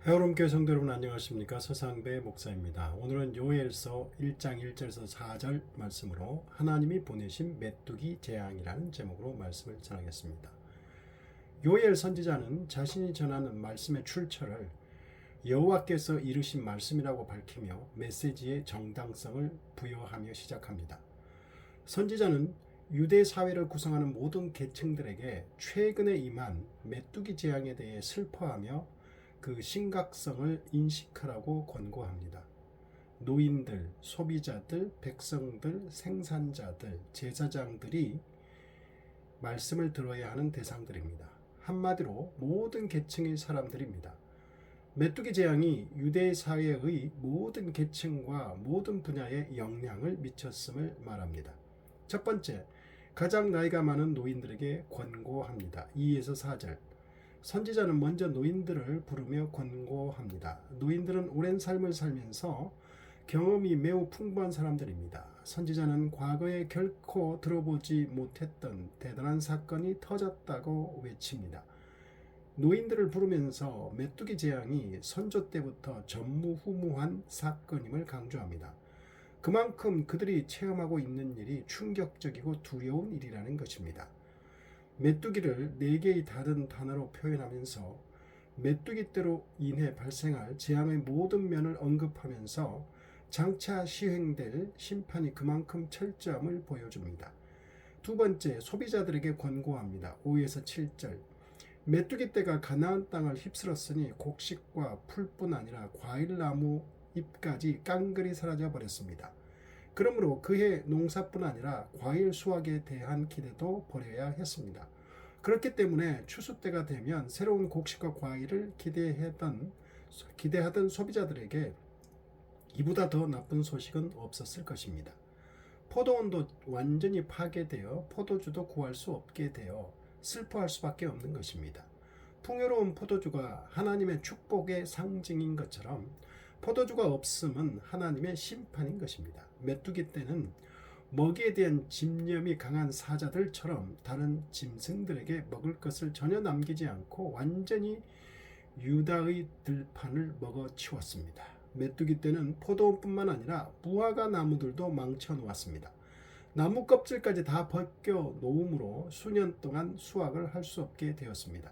헤어롬교회 성도 여러분 안녕하십니까? 서상배 목사입니다. 오늘은 요엘서 1장 1절에서 4절 말씀으로 하나님이 보내신 메뚜기 재앙이라는 제목으로 말씀을 전하겠습니다. 요엘 선지자는 자신이 전하는 말씀의 출처를 여호와께서 이르신 말씀이라고 밝히며 메시지의 정당성을 부여하며 시작합니다. 선지자는 유대 사회를 구성하는 모든 계층들에게 최근에 임한 메뚜기 재앙에 대해 슬퍼하며 그 심각성을 인식하라고 권고합니다. 노인들, 소비자들, 백성들, 생산자들, 제사장들이 말씀을 들어야 하는 대상들입니다. 한마디로 모든 계층의 사람들입니다. 메뚜기 재앙이 유대 사회의 모든 계층과 모든 분야에 영향을 미쳤음을 말합니다. 첫 번째, 가장 나이가 많은 노인들에게 권고합니다. 2에서 4절. 선지자는 먼저 노인들을 부르며 권고합니다. 노인들은 오랜 삶을 살면서 경험이 매우 풍부한 사람들입니다. 선지자는 과거에 결코 들어보지 못했던 대단한 사건이 터졌다고 외칩니다. 노인들을 부르면서 메뚜기 재앙이 선조 때부터 전무후무한 사건임을 강조합니다. 그만큼 그들이 체험하고 있는 일이 충격적이고 두려운 일이라는 것입니다. 메뚜기를 4개의 다른 단어로 표현하면서 메뚜기떼로 인해 발생할 재앙의 모든 면을 언급하면서 장차 시행될 심판이 그만큼 철저함을 보여줍니다. 두 번째, 소비자들에게 권고합니다. 5에서 7절. 메뚜기떼가 가나안 땅을 휩쓸었으니 곡식과 풀뿐 아니라 과일나무 잎까지 깡그리 사라져 버렸습니다. 그러므로 그해 농사뿐 아니라 과일 수확에 대한 기대도 버려야 했습니다. 그렇기 때문에 추수 때가 되면 새로운 곡식과 과일을 기대하던 소비자들에게 이보다 더 나쁜 소식은 없었을 것입니다. 포도원도 완전히 파괴되어 포도주도 구할 수 없게 되어 슬퍼할 수밖에 없는 것입니다. 풍요로운 포도주가 하나님의 축복의 상징인 것처럼 포도주가 없음은 하나님의 심판인 것입니다. 메뚜기 떼는 먹이에 대한 집념이 강한 사자들처럼 다른 짐승들에게 먹을 것을 전혀 남기지 않고 완전히 유다의 들판을 먹어치웠습니다. 메뚜기 떼는 포도원뿐만 아니라 무화과 나무들도 망쳐 놓았습니다. 나무 껍질까지 다 벗겨 놓음으로 수년 동안 수확을 할 수 없게 되었습니다.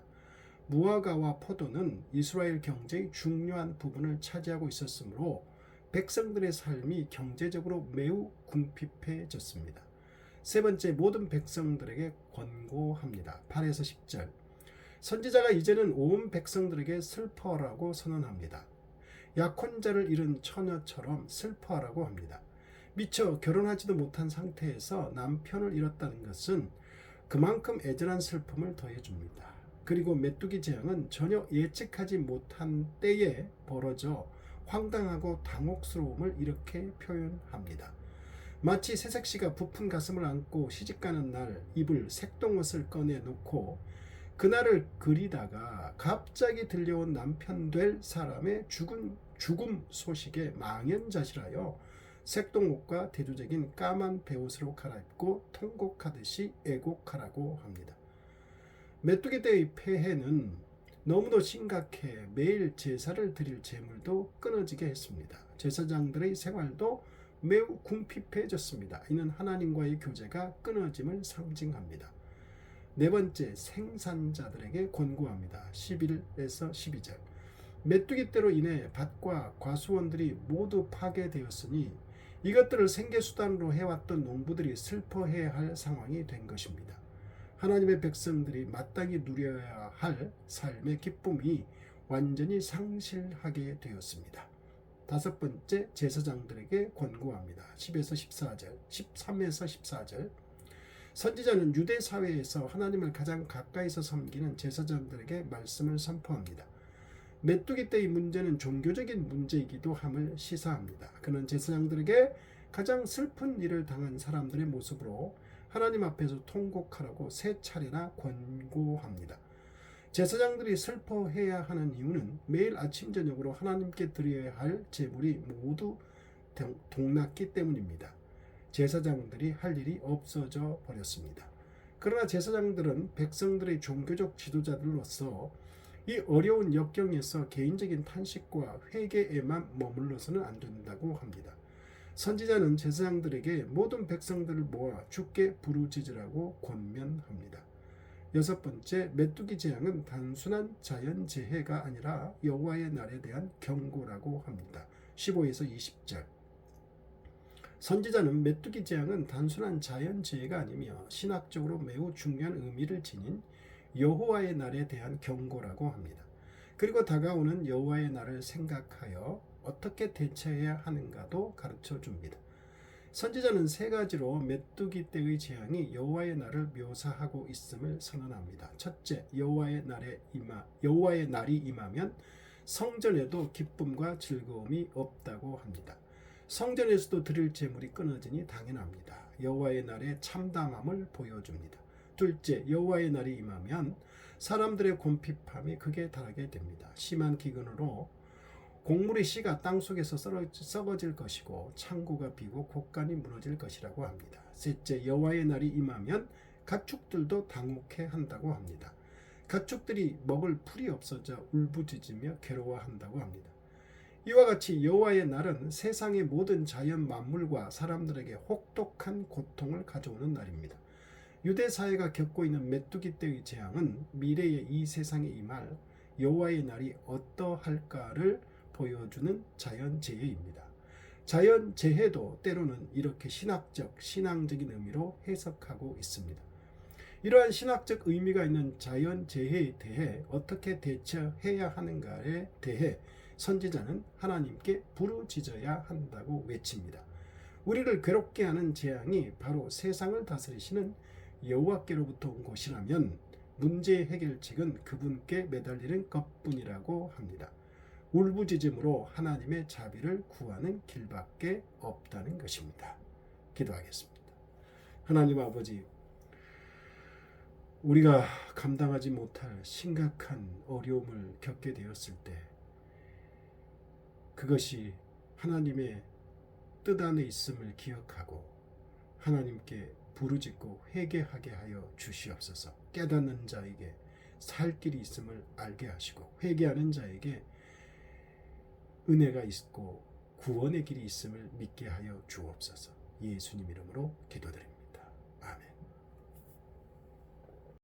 무화과와 포도는 이스라엘 경제의 중요한 부분을 차지하고 있었으므로 백성들의 삶이 경제적으로 매우 궁핍해졌습니다. 세 번째, 모든 백성들에게 권고합니다. 8에서 10절. 선지자가 이제는 온 백성들에게 슬퍼하라고 선언합니다. 약혼자를 잃은 처녀처럼 슬퍼하라고 합니다. 미처 결혼하지도 못한 상태에서 남편을 잃었다는 것은 그만큼 애절한 슬픔을 더해줍니다. 그리고 메뚜기 재앙은 전혀 예측하지 못한 때에 벌어져 황당하고 당혹스러움을 이렇게 표현합니다. 마치 새색시가 부푼 가슴을 안고 시집가는 날 입을 색동옷을 꺼내놓고 그날을 그리다가 갑자기 들려온 남편 될 사람의 죽음 소식에 망연자실하여 색동옷과 대조적인 까만 베옷으로 갈아입고 통곡하듯이 애곡하라고 합니다. 메뚜기떼의 폐해는 너무도 심각해 매일 제사를 드릴 제물도 끊어지게 했습니다. 제사장들의 생활도 매우 궁핍해졌습니다. 이는 하나님과의 교제가 끊어짐을 상징합니다. 네 번째, 생산자들에게 권고합니다. 11에서 12절. 메뚜기떼로 인해 밭과 과수원들이 모두 파괴되었으니 이것들을 생계수단으로 해왔던 농부들이 슬퍼해야 할 상황이 된 것입니다. 하나님의 백성들이 마땅히 누려야 할 삶의 기쁨이 완전히 상실하게 되었습니다. 다섯 번째, 제사장들에게 권고합니다. 10에서 14절, 13에서 14절. 선지자는 유대 사회에서 하나님을 가장 가까이서 섬기는 제사장들에게 말씀을 선포합니다. 메뚜기 떼의 문제는 종교적인 문제이기도 함을 시사합니다. 그는 제사장들에게 가장 슬픈 일을 당한 사람들의 모습으로 하나님 앞에서 통곡하라고 3차례나 권고합니다. 제사장들이 슬퍼해야 하는 이유는 매일 아침 저녁으로 하나님께 드려야 할 제물이 모두 동났기 때문입니다. 제사장들이 할 일이 없어져 버렸습니다. 그러나 제사장들은 백성들의 종교적 지도자들로서 이 어려운 역경에서 개인적인 탄식과 회개에만 머물러서는 안 된다고 합니다. 선지자는 제사장들에게 모든 백성들을 모아 주께 부르짖으라고 권면합니다. 여섯 번째, 메뚜기 재앙은 단순한 자연재해가 아니라 여호와의 날에 대한 경고라고 합니다. 15에서 20절. 선지자는 메뚜기 재앙은 단순한 자연재해가 아니며 신학적으로 매우 중요한 의미를 지닌 여호와의 날에 대한 경고라고 합니다. 그리고 다가오는 여호와의 날을 생각하여 어떻게 대처해야 하는가도 가르쳐 줍니다. 선지자는 세 가지로 메뚜기 때의 재앙이 여호와의 날을 묘사하고 있음을 선언합니다. 첫째, 여호와의 날이 임하면 성전에도 기쁨과 즐거움이 없다고 합니다. 성전에서도 드릴 제물이 끊어지니 당연합니다. 여호와의 날에 참담함을 보여줍니다. 둘째, 여호와의 날이 임하면 사람들의 곤핍함이 극에 달하게 됩니다. 심한 기근으로 곡물의 씨가 땅속에서 썩어질 것이고 창고가 비고 곡간이 무너질 것이라고 합니다. 셋째, 여호와의 날이 임하면 가축들도 당혹해 한다고 합니다. 가축들이 먹을 풀이 없어져 울부짖으며 괴로워한다고 합니다. 이와 같이 여호와의 날은 세상의 모든 자연 만물과 사람들에게 혹독한 고통을 가져오는 날입니다. 유대 사회가 겪고 있는 메뚜기 때의 재앙은 미래의 이 세상에 임할 여호와의 날이 어떠할까를 보여주는 자연재해입니다. 자연재해도 때로는 이렇게 신앙적인 의미로 해석하고 있습니다. 이러한 신학적 의미가 있는 자연재해에 대해 어떻게 대처해야 하는가에 대해 선지자는 하나님께 부르짖어야 한다고 외칩니다. 우리를 괴롭게 하는 재앙이 바로 세상을 다스리시는 여호와께로부터 온 것이라면 문제 해결책은 그분께 매달리는 것뿐이라고 합니다. 울부짖음으로 하나님의 자비를 구하는 길밖에 없다는 것입니다. 기도하겠습니다. 하나님 아버지, 우리가 감당하지 못할 심각한 어려움을 겪게 되었을 때 그것이 하나님의 뜻 안에 있음을 기억하고 하나님께 부르짖고 회개하게 하여 주시옵소서. 깨닫는 자에게 살 길이 있음을 알게 하시고 회개하는 자에게 은혜가 있고 구원의 길이 있음을 믿게 하여 주옵소서. 예수님 이름으로 기도드립니다.